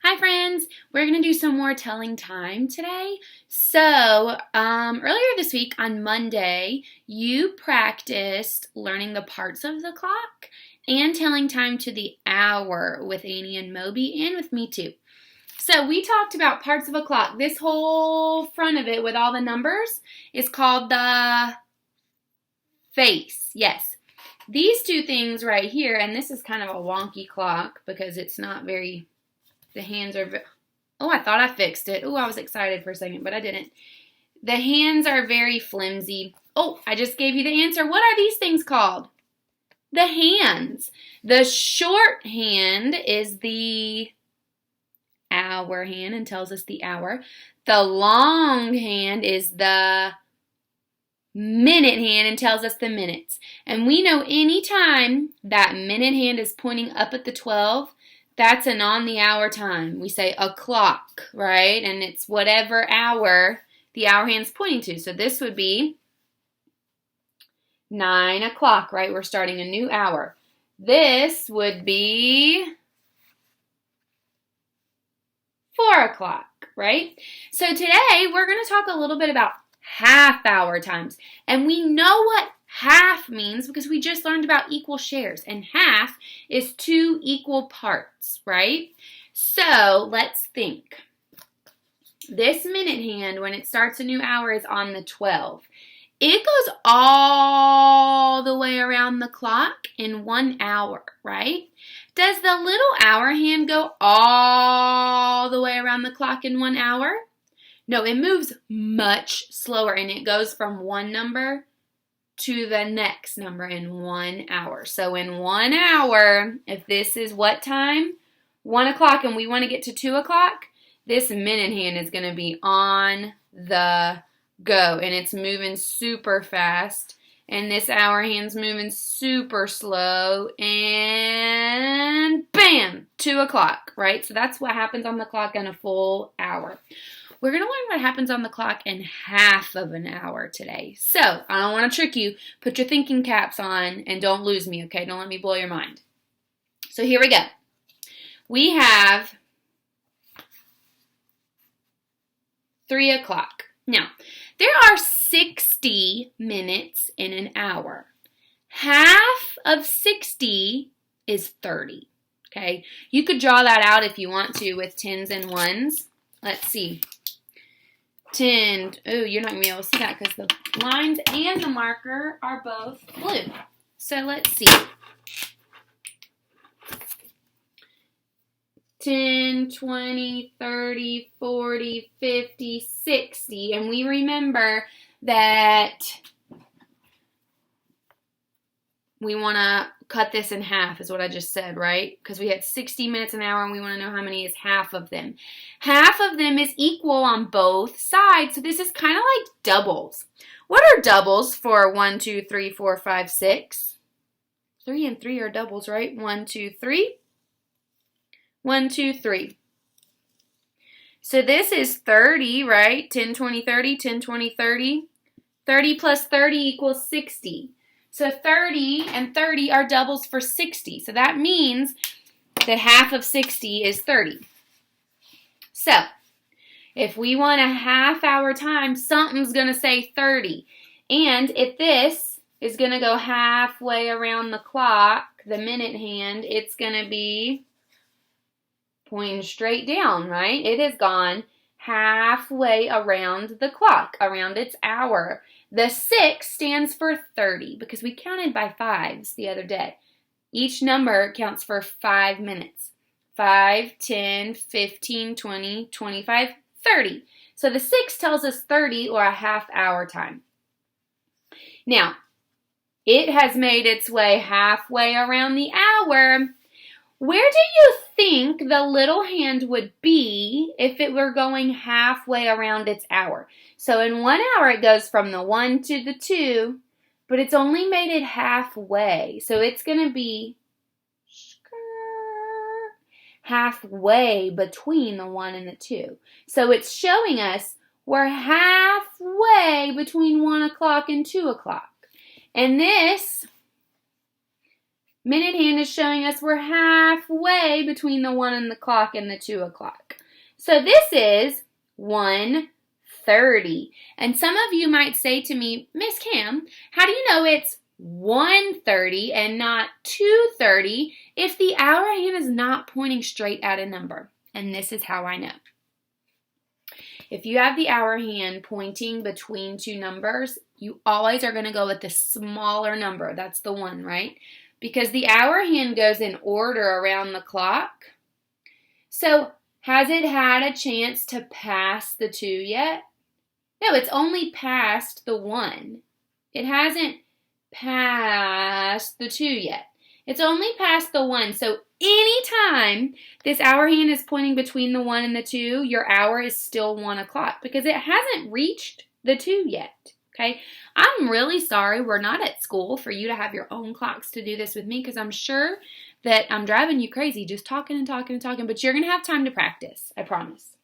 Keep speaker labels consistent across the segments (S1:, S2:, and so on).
S1: Hi friends, we're going to do some more telling time today. So earlier this week on Monday, you practiced learning the parts of the clock and telling time to the hour with Annie and Moby and with me too. So we talked about parts of a clock. This whole front of it with all the numbers is called the face. Yes. These two things right here, and this is kind of a wonky clock because it's not very... The hands are, oh, I thought I fixed it. Oh, I was excited for a second, but I didn't. The hands are very flimsy. Oh, I just gave you the answer. What are these things called? The hands. The short hand is the hour hand and tells us the hour. The long hand is the minute hand and tells us the minutes. And we know anytime that minute hand is pointing up at the 12, that's an on the hour time. We say o'clock, right? And it's whatever hour the hour hand's pointing to. So this would be 9 o'clock, right? We're starting a new hour. This would be 4 o'clock, right? So today we're going to talk a little bit about half hour times. And we know what half means because we just learned about equal shares, and half is 2 equal parts, right? So let's think. This minute hand, when it starts a new hour, is on the 12. It goes all the way around the clock in 1 hour, right? Does the little hour hand go all the way around the clock in 1 hour? No, it moves much slower, and it goes from one number to the next number in 1 hour. So in 1 hour, if this is what time? 1 o'clock, and we want to get to 2 o'clock, this minute hand is going to be on the go, and it's moving super fast, and this hour hand's moving super slow, and bam, 2 o'clock, right? So that's what happens on the clock in a full hour. We're going to learn what happens on the clock in half of an hour today. So, I don't want to trick you. Put your thinking caps on and don't lose me, okay? Don't let me blow your mind. So, here we go. We have 3 o'clock. Now, there are 60 minutes in an hour. Half of 60 is 30, okay? You could draw that out if you want to with tens and ones. Let's see. 10. Oh, you're not going to be able to see that because the lines and the marker are both blue. So let's see. 10, 20, 30, 40, 50, 60. And we remember that we want to cut this in half is what I just said, right? Because we had 60 minutes an hour and we want to know how many is half of them. Half of them is equal on both sides. So this is kind of like doubles. What are doubles for 1, 2, 3, 4, 5, 6? 3 and 3 are doubles, right? 1, 2, 3. 1, 2, 3. So this is 30, right? 10, 20, 30, 10, 20, 30. 30 plus 30 equals 60. So 30 and 30 are doubles for 60. So that means that half of 60 is 30. So if we want a half hour time, something's going to say 30. And if this is going to go halfway around the clock, the minute hand, it's going to be pointing straight down, right? It has gone halfway around the clock, around its hour. The 6 stands for 30 because we counted by fives the other day. Each number counts for 5 minutes. 5, 10, 15, 20, 25, 30. So the 6 tells us 30 or a half hour time. Now, it has made its way halfway around the hour. Where do you think the little hand would be if it were going halfway around its hour? So in 1 hour it goes from the 1 to the 2, but it's only made it halfway. So it's going to be halfway between the 1 and the 2. So it's showing us we're halfway between 1 o'clock and 2 o'clock. And this Minute hand is showing us we're halfway between the 1 and the clock and the 2 o'clock. So this is 1:30. And some of you might say to me, Miss Cam, how do you know it's 1:30 and not 2:30 if the hour hand is not pointing straight at a number? And this is how I know. If you have the hour hand pointing between two numbers, you always are going to go with the smaller number. That's the 1, right? Because the hour hand goes in order around the clock. So has it had a chance to pass the 2 yet? No, it's only passed the 1. It hasn't passed the 2 yet. It's only past the 1. So anytime this hour hand is pointing between the 1 and the 2, your hour is still 1 o'clock because it hasn't reached the 2 yet. Okay, I'm really sorry we're not at school for you to have your own clocks to do this with me because I'm sure that I'm driving you crazy just talking and talking and talking, but you're going to have time to practice, I promise.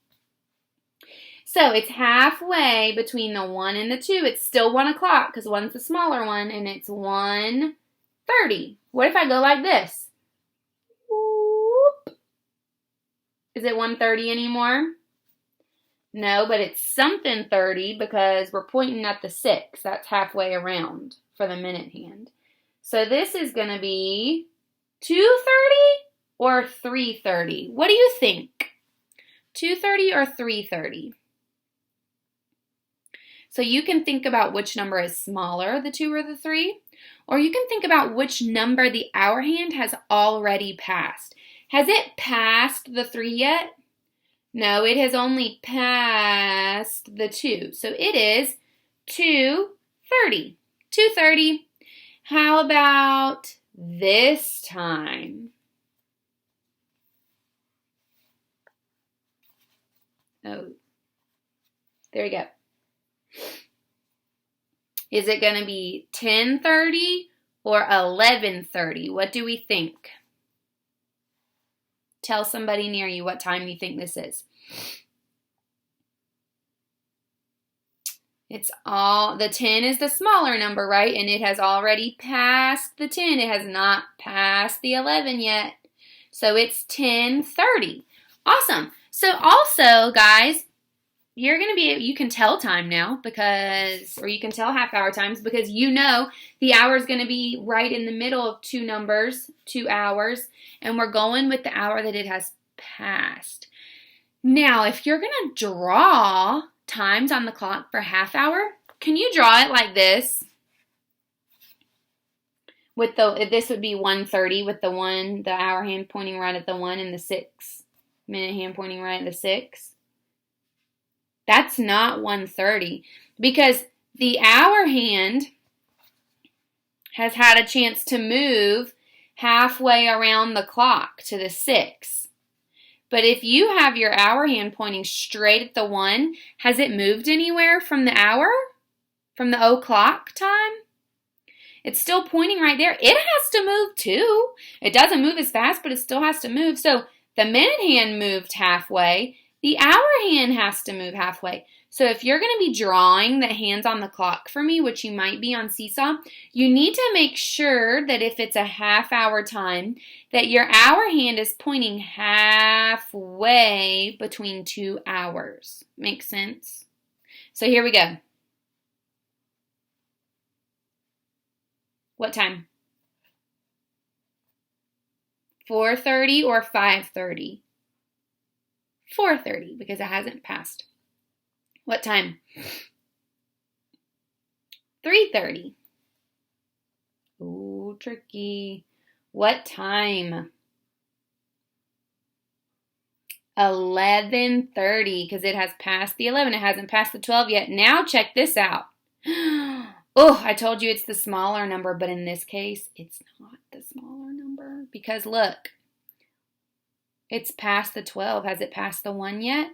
S1: So it's halfway between the 1 and the 2. It's still 1 o'clock because 1's the smaller one, and it's 1:30. What if I go like this? Whoop. Is it 1:30 anymore? No, but it's something 30 because we're pointing at the 6. That's halfway around for the minute hand. So this is going to be 2:30 or 3:30. What do you think? 2:30 or 3:30? So you can think about which number is smaller, the 2 or the 3, or you can think about which number the hour hand has already passed. Has it passed the 3 yet? No, it has only passed the 2. So it is 2:30. 2:30. How about this time? Oh, there we go. Is it going to be 10:30 or 11:30? What do we think? Tell somebody near you what time you think this is. The 10 is the smaller number, right? And it has already passed the 10. It has not passed the 11 yet. So it's 10:30. Awesome. So also, guys, you can tell time now or you can tell half hour times because you know the hour is going to be right in the middle of two numbers, 2 hours, and we're going with the hour that it has passed. Now, if you're going to draw times on the clock for half hour, can you draw it like this? This would be 1:30 with the hour hand pointing right at the 1 and the 6 minute hand pointing right at the 6. That's not 1:30 because the hour hand has had a chance to move halfway around the clock to the 6. But if you have your hour hand pointing straight at the 1, has it moved anywhere from the hour? From the o'clock time? It's still pointing right there. It has to move too. It doesn't move as fast, but it still has to move. So the minute hand moved halfway. The hour hand has to move halfway. So if you're going to be drawing the hands on the clock for me, which you might be on Seesaw, you need to make sure that if it's a half hour time, that your hour hand is pointing halfway between 2 hours. Makes sense? So here we go. What time? 4:30 or 5:30? 4:30 because it hasn't passed. What time? 3:30. Ooh, tricky. What time? 11:30 because it has passed the 11. It hasn't passed the 12 yet. Now check this out. Oh, I told you it's the smaller number, but in this case, it's not the smaller number because look. It's past the 12. Has it passed the 1 yet?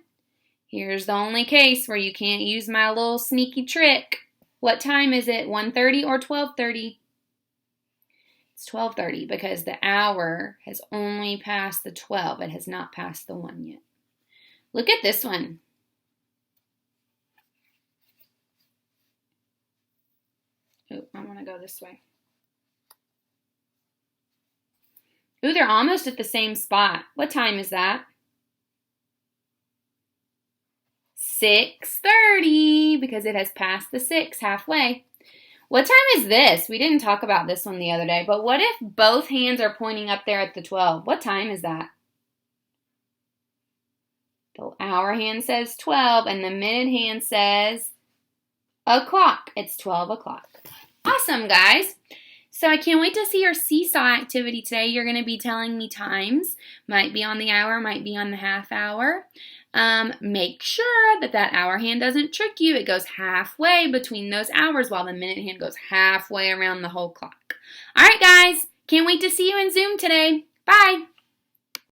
S1: Here's the only case where you can't use my little sneaky trick. What time is it? 1:30 or 12:30? It's 12:30 because the hour has only passed the 12. It has not passed the 1 yet. Look at this one. Oh, I want to go this way. Ooh, they're almost at the same spot. What time is that? 6:30, because it has passed the 6 halfway. What time is this? We didn't talk about this one the other day, but what if both hands are pointing up there at the 12? What time is that? The hour hand says 12, and the minute hand says o'clock. It's 12 o'clock. Awesome, guys. So I can't wait to see your seesaw activity today. You're going to be telling me times. Might be on the hour, might be on the half hour. Make sure that that hour hand doesn't trick you. It goes halfway between those hours while the minute hand goes halfway around the whole clock. All right, guys. Can't wait to see you in Zoom today. Bye.